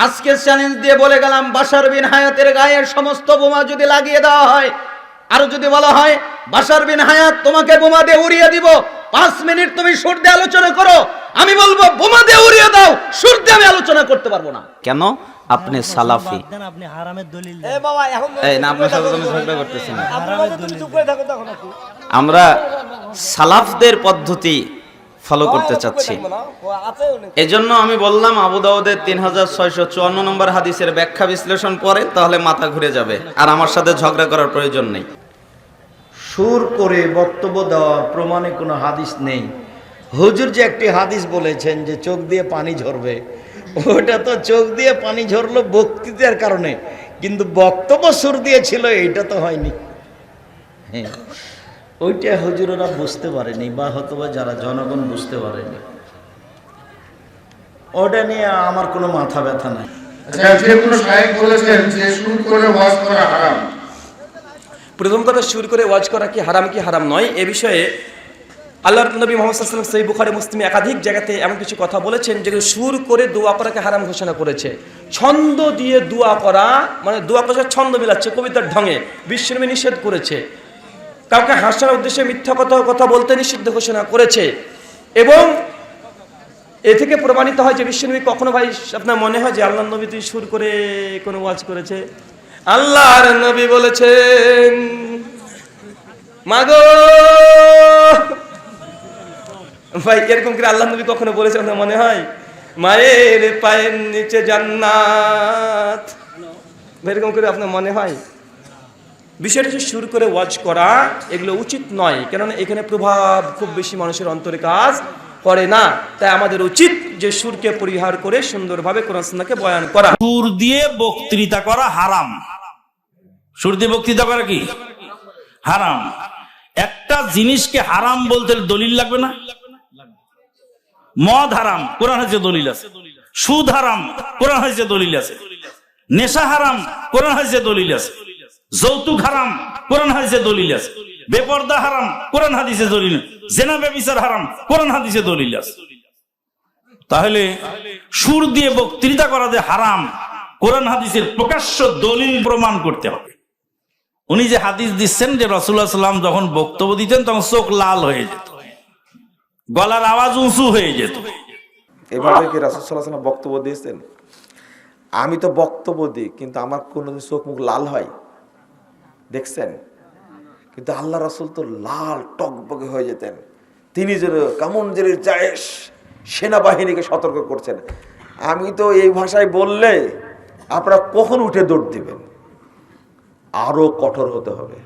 আজকে চ্যালেঞ্জ দিয়ে বলে গেলাম, বাশার বিন হায়াতের গায়ের সমস্ত বোমা যদি লাগিয়ে দেওয়া হয়, আর যদি বলা হয় বাশার বিন হায়াত তোমাকে বোমা দিয়ে উড়িয়ে দিব, 5 মিনিট তুমি সুর দিয়ে আলোচনা করো, আমি বলবো বোমা দিয়ে উড়িয়ে দাও, সুর দিয়ে আমি আলোচনা করতে পারবো না। কেন? আপনি সালাফি। আপনি হারামের দলিল এ বাবা এখন এই না, আপনার সাথে আমি ঝগড়া করতেছি না। আপনারা তুমি চুপ করে থাকো তখন একটু আমরা সালাফদের পদ্ধতি ফলো করতে চাচ্ছি। আছে অনেক। এজন্য আমি বললাম আবু দাউদের 3654 নম্বর হাদিসের ব্যাখ্যা বিশ্লেষণ পড়ে, তাহলে মাথা ঘুরে যাবে, আর আমার সাথে ঝগড়া করার প্রয়োজন নেই। সুর করে বক্তব্য দেওয়ার প্রমাণে কোনো হাদিস নেই। হুজুর যে একটি হাদিস বলেছেন যে চোখ দিয়ে পানি ঝরবে, ওটা তো চোখ দিয়ে পানি ঝরলো বক্তৃতার কারণে, কিন্তু বক্তব্য সুর দিয়েছিল এইটা তো হয়নি। হ্যাঁ, ওইটা হুজুরেরা বুঝতে পারেনি, বা হয়তোবা যারা জনগণ বুঝতে পারেনি। ওটা নিয়ে আমার কোনো মাথা ব্যথা নাই। আচ্ছা, যে কোনো শায়েখ বলেছেন যে সুর করে ওয়াজ করা হারাম। প্রথম কথা, সুর করে ওয়াজ করা কি হারাম নয়, এ বিষয়ে আল্লাহর নবী মুহাম্মদ সাল্লাল্লাহু আলাইহি ওয়াসাল্লাম সহিহ বুখারী মুসলিমে একাধিক জায়গাতে এমন কিছু কথা বলেছেন যেগুলো সুর করে দোয়া করাকে হারাম ঘোষণা করেছে। ছন্দ দিয়ে দোয়া করা, মানে দোয়া করা ছন্দ মিলাচ্ছে কবিতার ঢঙে, বিশ্বনবী নিষেধ করেছে। কাউকে হাসানোর উদ্দেশ্যে মিথ্যা কথা বলতে নিষিদ্ধ ঘোষণা করেছে। এবং এ থেকে প্রমাণিত হয় যে বিশ্বনবী কখনো, ভাই আপনার মনে হয় যে আল্লাহর নবী তুই সুর করে কোনো ওয়াজ করেছে? আল্লাহর নবী বলেছেন, মাগো ভাই, এরকম করে আল্লাহর নবী কখনো বলেছে আপনার মনে হয়? মায়ের পায়ের নিচে জান্নাত, এরকম করে আপনার মনে হয়? বিষয়টা হচ্ছে সুর করে ওয়াজ করা এগুলো উচিত নয়, কেননা এখানে প্রভাব খুব বেশি মানুষের অন্তরে কাজ করে না। তাই আমাদের উচিত যে সুরকে পরিহার করে সুন্দরভাবে কোরআন সুন্নাহকে বয়ান করা। সুর দিয়ে বক্তৃতা করা হারাম। সুর দিয়ে বক্তৃতা করা কি হারাম? একটা জিনিসকে হারাম বলতে দলিল লাগবে না? মদ হারাম, কোরআন হাদিসে দলিল আছে। সুদ হারাম, কোরআন হাদিসে দলিল আছে। নেশা হারাম, কোরআন হাদিসে দলিল আছে। যৌতুক হারাম, কোরআন হাদিসে দলিল আছে। বেপরদা হারাম, কোরআন হাদিসে দলিল আছে। জেনা ব্যভিচার হারাম, কোরআন হাদিসে দলিল আছে। তাহলে সুর দিয়ে বক্তৃতা করা যে হারাম, কোরআন হাদিসের প্রকাশ্য দলিল প্রমাণ করতে হবে। উনি যে হাদিস দিচ্ছেন যে রাসূলুল্লাহ সাল্লাল্লাহু আলাইহি ওয়াসাল্লাম যখন বক্তব্য দিতেন তখন চোখ লাল হয়ে যেত, গলার আওয়াজ উঁচু হয়ে যেত। এভাবে কি রাসূল সাল্লাল্লাহু আলাইহি ওয়াসাল্লাম বক্তব্য দিয়েছেন? আমি তো বক্তব্য দিই, কিন্তু আমার কোনোদিন চোখ মুখ লাল হয় দেখছেন? কিন্তু আল্লাহ রাসূল তো লাল টকবকে হয়ে যেতেন। তিনি যেন কেমন যে জায়েশ সেনাবাহিনীকে সতর্ক করছেন। আমি তো এই ভাষায় বললে আপনারা কখন উঠে দৌড় দিবেন। আরো কঠোর হতে হবে।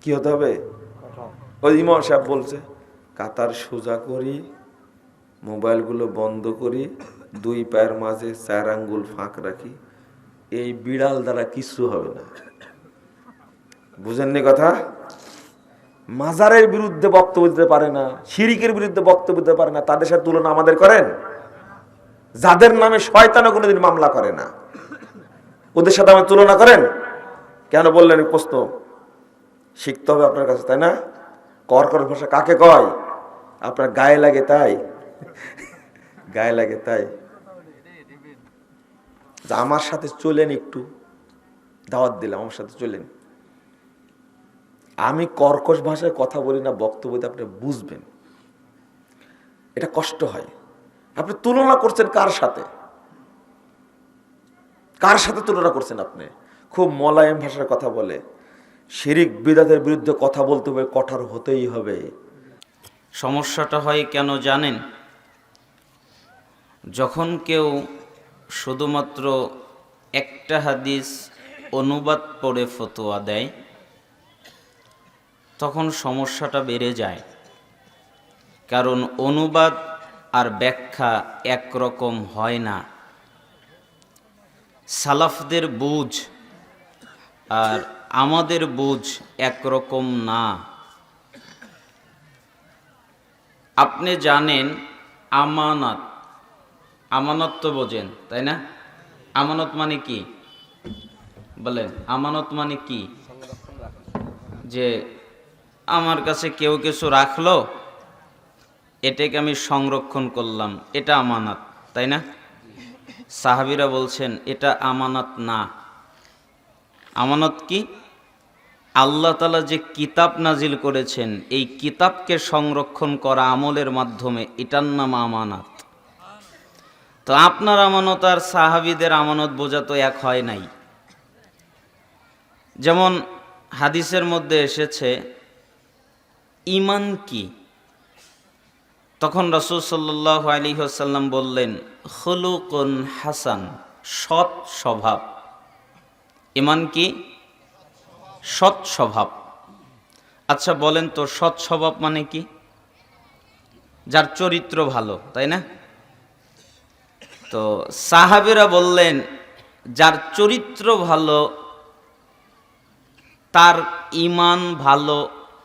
কি হতে হবে? ওই ইমাম সাহেব বলছে, কাতার সোজা করি, মোবাইলগুলো বন্ধ করি, 2 পায়ের মাঝে 4 আঙ্গুল ফাঁক রাখি, এই বিড়াল দ্বারা কিছু হবে না। বুঝেননি কথা? মাজারের বিরুদ্ধে বক্তব্য দিতে পারে না, শিরিকের বিরুদ্ধে বক্তব্য দিতে পারে না, তাদের সাথে তুলনা আমাদের করেন? যাদের নামে শয়তানও কোনোদিন মামলা করে না, ওদের সাথে আমার তুলনা করেন? কেন বললেন? প্রশ্ন শিখতে হবে আপনার কাছে, তাই না? কর্কশ ভাষা কাকে কয়? আপনার গায়ে লাগে তাই, গায়ে লাগে তাই। আমার সাথে চলেন, একটু দাওয়াত দিলাম, আমার সাথে চলেন। আমি কর্কশ ভাষায় কথা বলি না, বক্তব্য দিয়ে আপনি বুঝবেন। এটা কষ্ট হয়। আপনি তুলনা করছেন কার সাথে? কার সাথে তুলনা করছেন আপনি? খুব মোলায়েম ভাষার কথা বলে। শিরিক বিদআতের বিরুদ্ধে কথা বলতে হবে, কঠোর হতেই হবে। সমস্যাটা হয় কেন জানেন? যখন কেউ শুধুমাত্র একটা হাদিস অনুবাদ পড়ে ফতোয়া দেয়, তখন সমস্যাটা বেড়ে যায়। কারণ অনুবাদ আর ব্যাখ্যা একরকম হয় না। সালাফদের বুঝ আর আমাদের বুঝ একরকম না। আপনি জানেন আমানত, আমানত তো বোঝেন তাই না? আমানত মানে কি বলেন? আমানত মানে কি? যে আমার কাছে কেউ কিছু রাখলো, এটাকে আমি সংরক্ষণ করলাম, এটা আমানত, তাই না? সাহাবীরা বলছেন এটা আমানত না। আমানত কি? আল্লাহ তাআলা যে কিতাব নাজিল করেছেন এই কিতাবকে সংরক্ষণ করা আমলের মাধ্যমে, এটার নাম আমানত। তো আপনার আমানত আর সাহাবীদের আমানত বোঝা তো এক হয় নাই। যেমন হাদিসের মধ্যে এসেছে ঈমান কি, তখন রাসূল সাল্লাল্লাহু আলাইহি ওয়াসাল্লাম বললেন খুলুকুন হাসান, সৎ স্বভাব। ঈমান কি? সৎ স্বভাব। আচ্ছা বলেন তো সৎ স্বভাব মানে কি? যার চরিত্র ভালো, তাই না? তো সাহাবীরা বললেন যার চরিত্র ভালো তার ঈমান ভালো,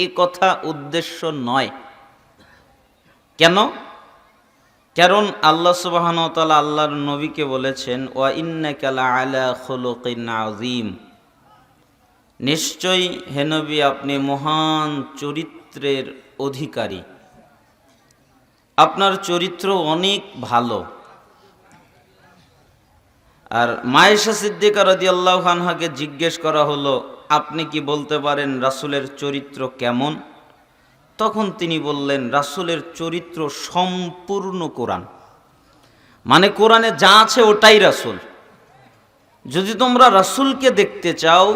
এ কথা উদ্দেশ্য নয়। কেন? কারণ আল্লাহ সুবহানাহু ওয়া তাআলা আল্লাহর নবীকে বলেছেন ওয়া ইন্নাকা লাআলা খুলুকিন আযীম, নিশ্চয়ই হে নবী আপনি মহান চরিত্রের অধিকারী, আপনার চরিত্র অনেক ভালো। আর মায়েশা সিদ্দিকা রাদিয়াল্লাহু আনহাকে জিজ্ঞেস করা হলো আপনি কি বলতে পারেন রাসূলের চরিত্র কেমন? তখন তিনি বললেন রাসূলের চরিত্র সম্পূর্ণ কোরআন, মানে কোরআনে যা আছে ওটাই রাসূল। যদি তোমরা রাসূলকে দেখতে চাও,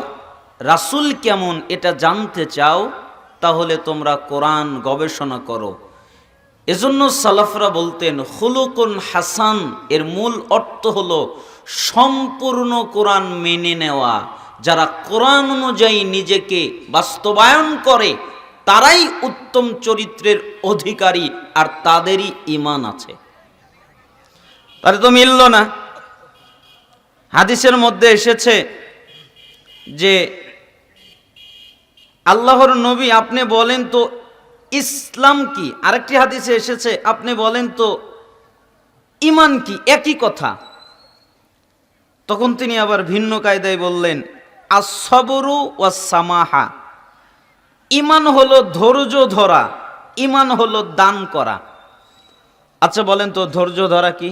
রাসূল কেমন এটা জানতে চাও, তাহলে তোমরা কোরআন গবেষণা করো। এজন্য সালাফরা বলতেন খুলুকুন হাসান এর মূল অর্থ হলো সম্পূর্ণ কোরআন মেনে নেওয়া। যারা কোরআন অনুযায়ী নিজেকে বাস্তবায়ন করে তারাই উত্তম চরিত্রের অধিকারী, আর তাদেরই ঈমান আছে। তাহলে তো মিলল না। হাদিসের মধ্যে এসেছে যে আল্লাহর নবী আপনি বলেন তো ইসলাম কি, আরেকটি হাদিসে এসেছে আপনি বলেন তো ঈমান কি, একই কথা। তখন তিনি আবার ভিন্ন কায়দায় বললেন আস-সাবরু ওয়াস-সামাহা, ঈমান হলো ধৈর্য ধরা, ঈমান হলো দান করা। আচ্ছা বলেন তো ধৈর্য ধরা কি?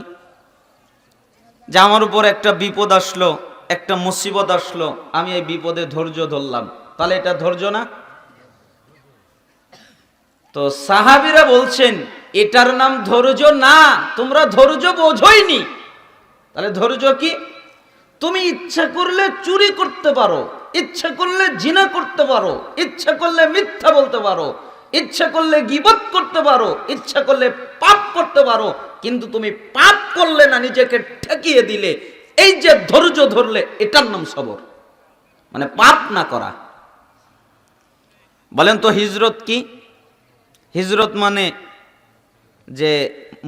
যে আমার উপর একটা বিপদ আসলো, একটা মুসিবত আসলো, আমি এই বিপদে ধৈর্য ধরলাম, তাহলে এটা ধৈর্য না? তো সাহাবীরা বলছেন এটার নাম ধৈর্য না, তোমরা ধৈর্য বোঝোইনি। তাহলে ধৈর্য কি? তুমি ইচ্ছা করলে চুরি করতে পারো, ইচ্ছা করলে জিনা করতে পারো, ইচ্ছা করলে মিথ্যা বলতে পারো, ইচ্ছা করলে গীবত করতে পারো, ইচ্ছা করলে পাপ করতে পারো, কিন্তু তুমি পাপ করলে না, নিজেকে ঠেকিয়ে দিলে, এই যে ধৈর্য ধরলে, এটার নাম সবর, মানে পাপ না করা। বলেন তো হিজরত কি? হিজরত মানে যে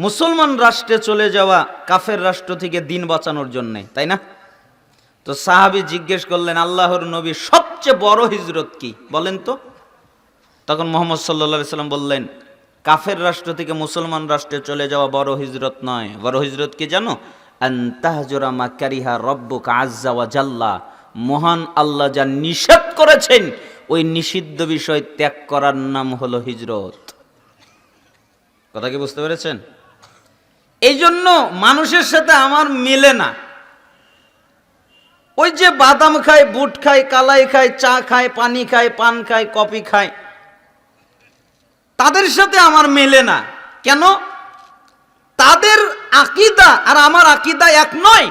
মুসলমান রাষ্ট্রে চলে যাওয়া কাফের রাষ্ট্র থেকে দিন বাঁচানোর জন্য, তাই না? তো সাহাবী জিজ্ঞেস করলেন আল্লাহর নবী সবচেয়ে বড় হিজরত কি বলেন তো? তখন মুহাম্মদ সাল্লাল্লাহু আলাইহি সাল্লাম বললেন কাফের রাষ্ট্র থেকে মুসলমান রাষ্ট্রে চলে যাওয়া বড় হিজরত নয়, বড় হিজরত কি জানো? আন তাহজুরা মা কারিহা রাব্বুকা আযজা ওয়া জাল্লা, মহান আল্লাহ যা নিষেধ করেছেন ওই নিষিদ্ধ বিষয় ত্যাগ করার নাম হলো হিজরত। কথা কি বুঝতে পেরেছেন? এই জন্য মানুষের সাথে আমার মিলে না। ওই যে বাদাম খায়, বুট খায়, কালাই খায়, চা খায়, পানি খায়, পান খায়, কফি খায়, তাদের সাথে আমার মেলে না। কেন? তাদের আকীদা আর আমার আকীদা এক নয়,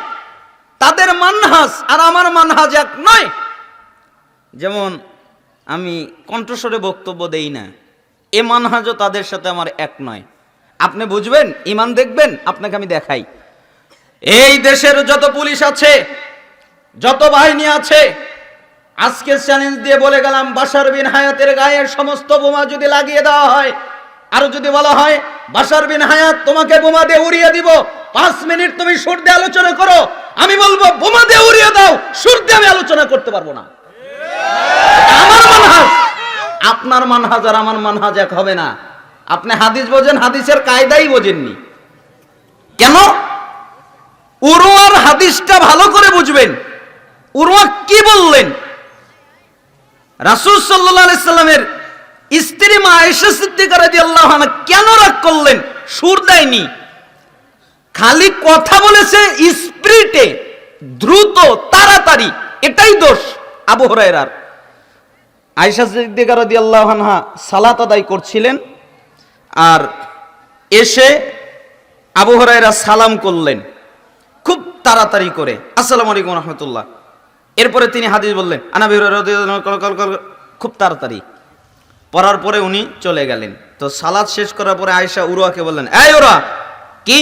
তাদের মানহাজ আর আমার মানহাজ এক নয়। যেমন আমি কণ্ঠস্বরে বক্তব্য দেই না, এ মানহাজও তাদের সাথে আমার এক নয়। আপনি বুঝবেন, ঈমান দেখবেন, আপনাকে আমি দেখাই। এই দেশের যত পুলিশ আছে, যত বাহিনী আছে, আজকে চ্যালেঞ্জ দিয়ে বলে গেলাম বাশার বিন হায়াতের গায়ের সমস্ত বোমা যদি লাগিয়ে দেওয়া হয়, আর যদি বলা হয় বাশার বিন হায়াত তোমাকে বোমা দিয়ে উড়িয়ে দিব, 5 মিনিট তুমি সুর দিয়ে আলোচনা করো, আমি বলবো বোমা দিয়ে উড়িয়ে দাও, সুর দিয়ে আমি আলোচনা করতে পারবো না। আমার মানহাজ, আপনার মানহাজ আর আমার মানহাজ এক হবে না। আপনি হাদিস বোঝেন, হাদিসের কায়দাই বোঝেননি। কেন? উরওয়ার হাদিসটা ভালো করে বুঝবেন। উরওয়া কি বললেন? রাসূল সাল্লাল্লাহু আলাইহি সাল্লামের স্ত্রী মা আয়েশা সিদ্দিকা রাদিয়াল্লাহু আনহা কেন রাগ করলেন? সুর দেয়নি, খালি কথা বলেছে, স্প্রে স্পিরিটে, দ্রুত, তাড়াতাড়ি, এটাই দোষ আবু হুরায়রার। আয়েশা সিদ্দিকা রাদিয়াল্লাহু আনহা সালাত আদায় করছিলেন, আর এসে আবু হুরায়রা সালাম করলেন খুব তাড়াতাড়ি করে, আসসালামু আলাইকুম রাহমাতুল্লাহ। এরপরে তিনি হাদিস বললেন আবু হুরায়রা রাদিয়াল্লাহু আনহু, খুব তাড়াতাড়ি পড়ার পরে উনি চলে গেলেন। তো সালাত শেষ করার পরে আয়েশা উরওয়াকে বললেন, এই উরওয়া, কি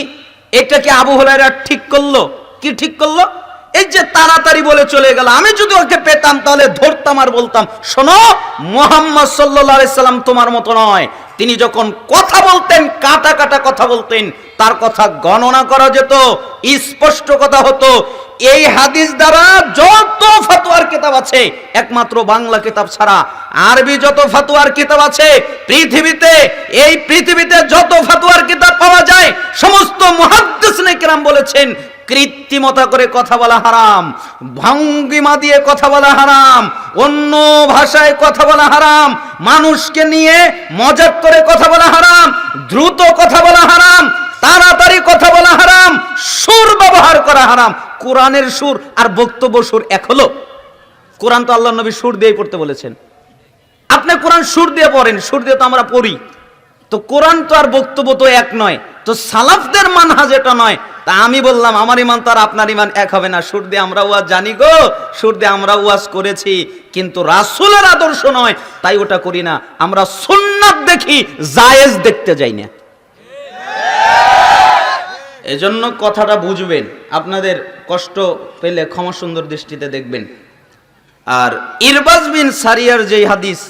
এটা কি আবু হুরায়রা ঠিক করলো? কি ঠিক করলো? এই যে তাড়াতাড়ি বলে চলে গেল, আমি যদি ওকে পেতাম তাহলে ধরতাম আর বলতাম, শোনো, মুহাম্মদ সাল্লাল্লাহু আলাইহি সাল্লাম তোমার মতো নয়। তিনি যখন কথা বলতেন কাটা কাটা কথা বলতেন, তার কথা গণনা করা যেত, স্পষ্ট কথা হতো। এই হাদিস দ্বারা যত ফতোয়ার কিতাব আছে, একমাত্র বাংলা কিতাব ছাড়া আরবি যত ফতোয়ার কিতাব আছে পৃথিবীতে, এই পৃথিবীতে যত ফতোয়ার কিতাব পাওয়া যায়, সমস্ত মুহাদ্দিসিনে কেরাম বলেছেন কৃত্রিমতা করে কথা বলা হারাম, ভঙ্গিমা দিয়ে কথা বলা হারাম, অন্য ভাষায় কথা বলা হারাম, মানুষকে নিয়ে মজাক করে কথা বলা হারাম, দ্রুত কথা বলা হারাম, তাড়াতাড়ি কথা বলা হারাম, সুর ব্যবহার করা হারাম। কোরআনের সুর আর বক্তব্য সুর এক হলো? কোরআন তো আল্লাহর নবী সুর দিয়ে পড়তে বলেছেন। আপনি কোরআন সুর দিয়ে পড়েন, সুর দিয়ে তো আমরা পড়ি, তো কোরআন তো আর বক্তব্য তো এক নয়, তো সালাফদের মানহাজ এটা নয়। তা আমি বললাম আমার ইমান তো আর আপনার ইমান এক হবে না। সুর দিয়ে আমরা ওয়াজ জানি গো, সুর দিয়ে আমরা ওয়াজ করেছি, কিন্তু রাসূলের আদর্শ নয়, তাই ওটা করি না। আমরা সুন্নাত দেখি, জায়েজ দেখতে যাই না। এজন্য কথাটা বুঝবেন, আপনাদের কষ্ট পেলে ক্ষমা সুন্দর দৃষ্টিতে দেখবেন। আর ইরবাজ বিন সারিয়ার যেই হাদিস,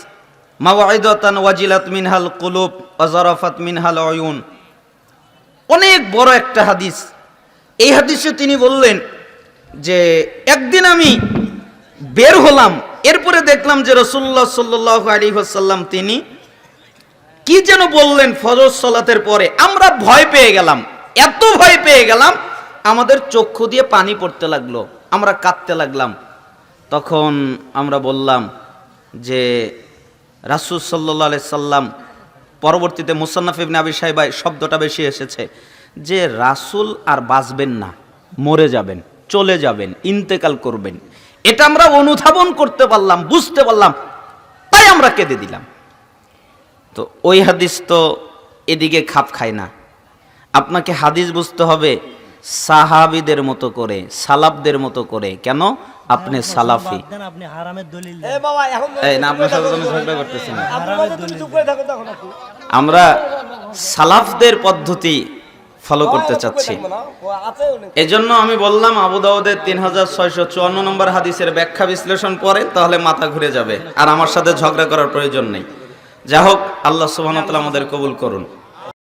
মাওয়াইদাতান ওয়াজিলাত মিনহাল কুলুব ওয়া জারাফাত মিনহাল উয়ুন, অনেক বড় একটা হাদিস। এই হাদিসে তিনি বললেন যে একদিন আমি বের হলাম, এরপরে দেখলাম যে রাসূলুল্লাহ সাল্লাল্লাহু আলাইহি ওয়াসাল্লাম তিনি কি যেন বললেন ফজর সালাতের পরে। আমরা ভয় পেয়ে গেলাম, এত ভয় পেয়ে গেলাম, আমাদের চক্ষু দিয়ে পানি পড়তে লাগলো, আমরা কাঁদতে লাগলাম। তখন আমরা বললাম যে রাসূল সাল্লাল্লাহু আলাইহি সাল্লাম, পরবর্তীতে মুসান্নাফ ইবনে আবি শাইবায় শব্দটা বেশি এসেছে যে রাসূল আর বাঁচবেন না, মরে যাবেন, চলে যাবেন, ইন্তেকাল করবেন। এটা আমরা অনুধাবন করতে পারলাম, বুঝতে পারলাম, তাই আমরা কেঁদে দিলাম। তো ওই হাদিস তো এদিকে খাপ খায় না। আপনাকে হাদিস বুঝতে হবে সাহাবীদের মতো করে, সালাফদের মতো করে। কেন? আপনি সালাফি। আপনি হারামের দলিল এ বাবা, এখন এই না, আপনার সাথে আমি ঝগড়া করতেছি না। তুমি চুপ করে থাকো তখন আপনি। আমরা সালাফদের পদ্ধতি ফলো করতে চাচ্ছি। আছে অনেক। এজন্য আমি বললাম আবু দাউদের 3654 নম্বর হাদিসের ব্যাখ্যা বিশ্লেষণ পড়ে, তাহলে মাথা ঘুরে যাবে, আর আমার সাথে ঝগড়া করার প্রয়োজন নেই। যা হোক, আল্লাহ সুবহানাহু ওয়া তাআলা আমাদের কবুল করুন।